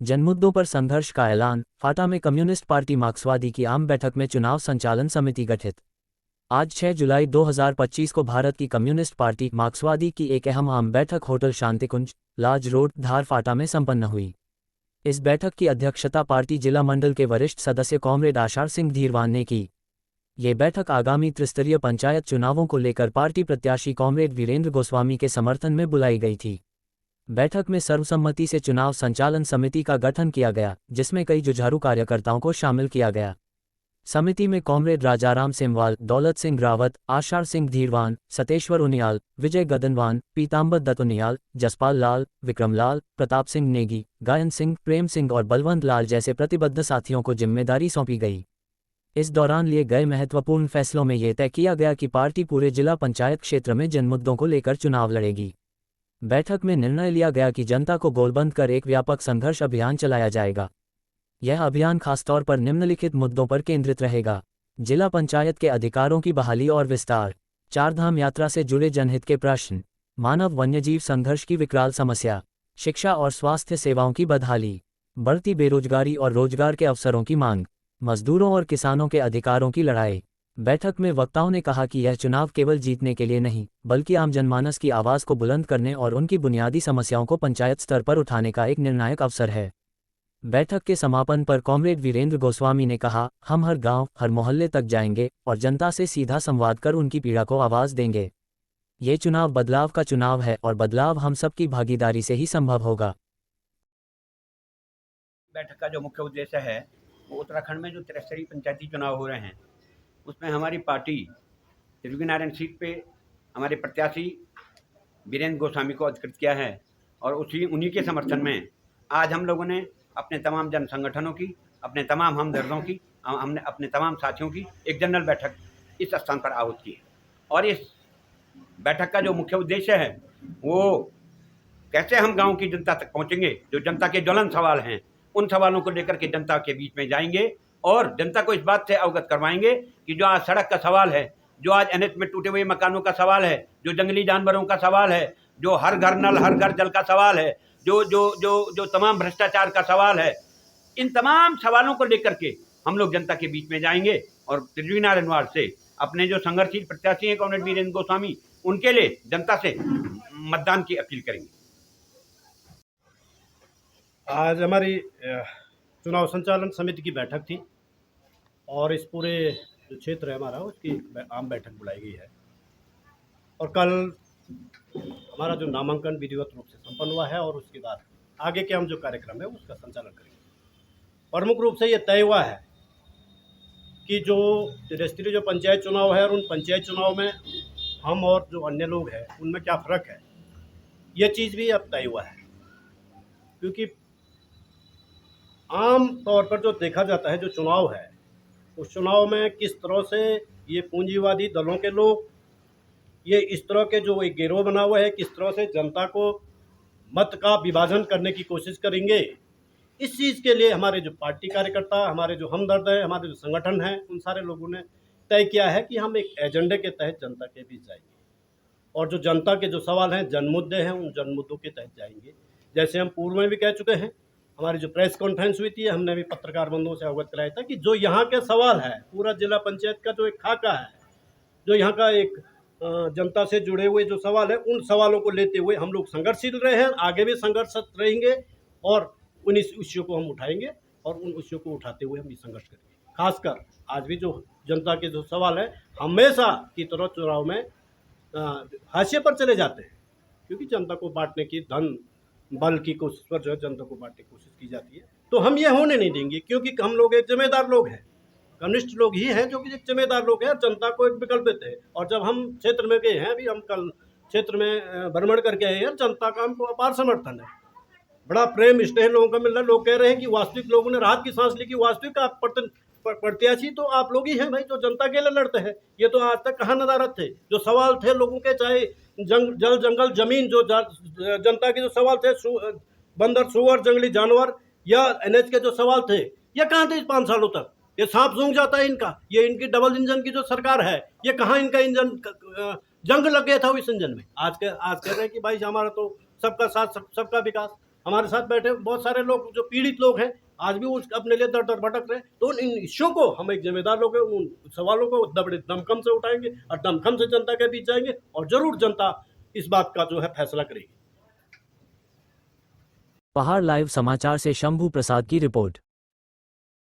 जनमुद्दों पर संघर्ष का ऐलान। फाटा में कम्युनिस्ट पार्टी मार्क्सवादी की आम बैठक में चुनाव संचालन समिति गठित। आज 6 जुलाई 2025 को भारत की कम्युनिस्ट पार्टी मार्क्सवादी की एक अहम आम बैठक होटल शांतिकुंज, लाज रोड, धार फाटा में संपन्न हुई। इस बैठक की अध्यक्षता पार्टी जिला मंडल के वरिष्ठ सदस्य कॉमरेड आषाढ़ सिंह धीरवान ने की। ये बैठक आगामी त्रिस्तरीय पंचायत चुनावों को लेकर पार्टी प्रत्याशी कॉमरेड वीरेंद्र गोस्वामी के समर्थन में बुलाई गई थी। बैठक में सर्वसम्मति से चुनाव संचालन समिति का गठन किया गया, जिसमें कई जुझारू कार्यकर्ताओं को शामिल किया गया। समिति में कॉमरेड राजाराम सिमवाल, दौलत सिंह रावत, आषाढ़ सिंह धीरवान, सतेश्वर उनियाल, विजय गदनवान, पीताम्बर दत्त उनियाल, जसपाल लाल, विक्रम लाल, प्रताप सिंह नेगी, गायन सिंह, प्रेम सिंह और बलवंत लाल जैसे प्रतिबद्ध साथियों को जिम्मेदारी सौंपी गई। इस दौरान लिए गए महत्वपूर्ण फैसलों में यह तय किया गया कि पार्टी पूरे जिला पंचायत क्षेत्र में जनमुद्दों को लेकर चुनाव लड़ेगी। बैठक में निर्णय लिया गया कि जनता को गोलबंद कर एक व्यापक संघर्ष अभियान चलाया जाएगा। यह अभियान खासतौर पर निम्नलिखित मुद्दों पर केंद्रित रहेगा: जिला पंचायत के अधिकारों की बहाली और विस्तार, चारधाम यात्रा से जुड़े जनहित के प्रश्न, मानव वन्यजीव संघर्ष की विकराल समस्या, शिक्षा और स्वास्थ्य सेवाओं की बदहाली, बढ़ती बेरोजगारी और रोजगार के अवसरों की मांग, मजदूरों और किसानों के अधिकारों की लड़ाई। बैठक में वक्ताओं ने कहा कि यह चुनाव केवल जीतने के लिए नहीं, बल्कि आम जनमानस की आवाज़ को बुलंद करने और उनकी बुनियादी समस्याओं को पंचायत स्तर पर उठाने का एक निर्णायक अवसर है। बैठक के समापन पर कॉमरेड वीरेंद्र गोस्वामी ने कहा, हम हर गांव, हर मोहल्ले तक जाएंगे और जनता से सीधा संवाद कर उनकी पीड़ा को आवाज़ देंगे। ये चुनाव बदलाव का चुनाव है और बदलाव हम सबकी भागीदारी से ही संभव होगा। बैठक का जो मुख्य उद्देश्य है वो उत्तराखंड में जो त्रिस्तरीय पंचायती चुनाव हो रहे हैं उसमें हमारी पार्टी त्रिवेणीनारायण सीट पे हमारे प्रत्याशी वीरेंद्र गोस्वामी को अधिकृत किया है और उन्हीं के समर्थन में आज हम लोगों ने अपने तमाम जन संगठनों की, अपने तमाम हमदर्दों की, हमने अपने तमाम साथियों की एक जनरल बैठक इस स्थान पर आहूत की है। और इस बैठक का जो मुख्य उद्देश्य है वो कैसे हम गांव की जनता तक पहुंचेंगे, जो जनता के ज्वलन सवाल हैं उन सवालों को लेकर के जनता के बीच में जाएंगे और जनता को इस बात से अवगत करवाएंगे कि जो आज सड़क का सवाल है, जो आज एनएच में टूटे हुए मकानों का सवाल है, जो जंगली जानवरों का सवाल है, जो हर घर नल हर घर जल का सवाल है, जो जो जो जो तमाम भ्रष्टाचार का सवाल है, इन तमाम सवालों को लेकर के हम लोग जनता के बीच में जाएंगे और त्रिवेणीनारायण वार्ड से अपने जो संघर्षशील प्रत्याशी हैं कॉमरेड वीरेंद्र गोस्वामी, उनके लिए जनता से मतदान की अपील करेंगे। आज हमारी चुनाव संचालन समिति की बैठक थी और इस पूरे जो क्षेत्र है हमारा उसकी आम बैठक बुलाई गई है और कल हमारा जो नामांकन विधिवत रूप से संपन्न हुआ है और उसके बाद आगे के हम जो कार्यक्रम है उसका संचालन करेंगे। प्रमुख रूप से ये तय हुआ है कि जो त्रिस्तरीय जो पंचायत चुनाव है और उन पंचायत चुनाव में हम और जो अन्य लोग हैं उनमें क्या फ़र्क है, ये चीज़ भी अब तय हुआ है। क्योंकि आम तौर पर जो देखा जाता है जो चुनाव है उस चुनाव में किस तरह से ये पूंजीवादी दलों के लोग, ये इस तरह के जो एक गिरोह बना हुआ है, किस तरह से जनता को मत का विभाजन करने की कोशिश करेंगे। इस चीज़ के लिए हमारे जो पार्टी कार्यकर्ता, हमारे जो हमदर्द हैं, हमारे जो संगठन हैं, उन सारे लोगों ने तय किया है कि हम एक एजेंडे के तहत जनता के बीच जाएंगे और जो जनता के जो सवाल हैं, जन मुद्दे हैं, उन जन मुद्दों के तहत जाएंगे। जैसे हम पूर्व में भी कह चुके हैं, हमारी जो प्रेस कॉन्फ्रेंस हुई थी हमने भी पत्रकार बंधुओं से अवगत कराया था कि जो यहाँ के सवाल है, पूरा जिला पंचायत का जो एक खाका है, जो यहाँ का एक जनता से जुड़े हुए जो सवाल है, उन सवालों को लेते हुए हम लोग संघर्षशील रहे हैं, आगे भी संघर्षरत रहेंगे और उन इस इश्यू को हम उठाएंगे और उन इश्यू को उठाते हुए हम ये संघर्ष करेंगे। खासकर आज भी जो जनता के जो सवाल है हमेशा की तरह चुनाव में हाशिए पर चले जाते हैं, क्योंकि जनता को बांटने की, धन बल की कोशिश पर जो है जनता को बांटने की कोशिश की जाती है। तो हम ये होने नहीं देंगे, क्योंकि हम लोग एक जिम्मेदार लोग हैं, कम्युनिस्ट लोग ही हैं जो कि एक जिम्मेदार लोग हैं, जनता को एक विकल्प देते हैं। और जब हम क्षेत्र में गए हैं, अभी हम कल क्षेत्र में भ्रमण करके आए हैं, जनता का हमको अपार समर्थन है, बड़ा प्रेम स्नेह लोगों का मिल रहा है। लोग कह रहे हैं कि वास्तविक लोगों ने राहत की सांस ली कि वास्तविक आप प्रत्याशी तो आप लोग ही हैं भाई, जो जनता के लिए लड़ते हैं। ये तो आज तक कहाँ नदारत थे, जो सवाल थे लोगों के, चाहे जल जंगल जमीन, जो जनता के जो सवाल थे, बंदर सुअर जंगली जानवर या एनएच के जो सवाल थे, ये कहाँ थे इस 5 सालों तक। ये सांप सूंघ जाता है इनका, ये इनकी डबल इंजन की जो सरकार है, ये कहाँ इनका इंजन जंग लग गया था इस इंजन में। आज कह रहे हैं कि भाई हमारा तो सबका साथ सबका विकास। हमारे साथ बैठे बहुत सारे लोग जो पीड़ित लोग हैं, आज भी उस अपने लिए दर दर भटक रहे हैं। तो इन इश्यूओं को हम एक जिम्मेदार लोग हैं, उन सवालों को बड़े दमखम से उठाएंगे और दमखम से जनता के बीच जाएंगे और जरूर जनता इस बात का जो है फैसला करेगी। पहाड़ लाइव समाचार से शंभू प्रसाद की रिपोर्ट।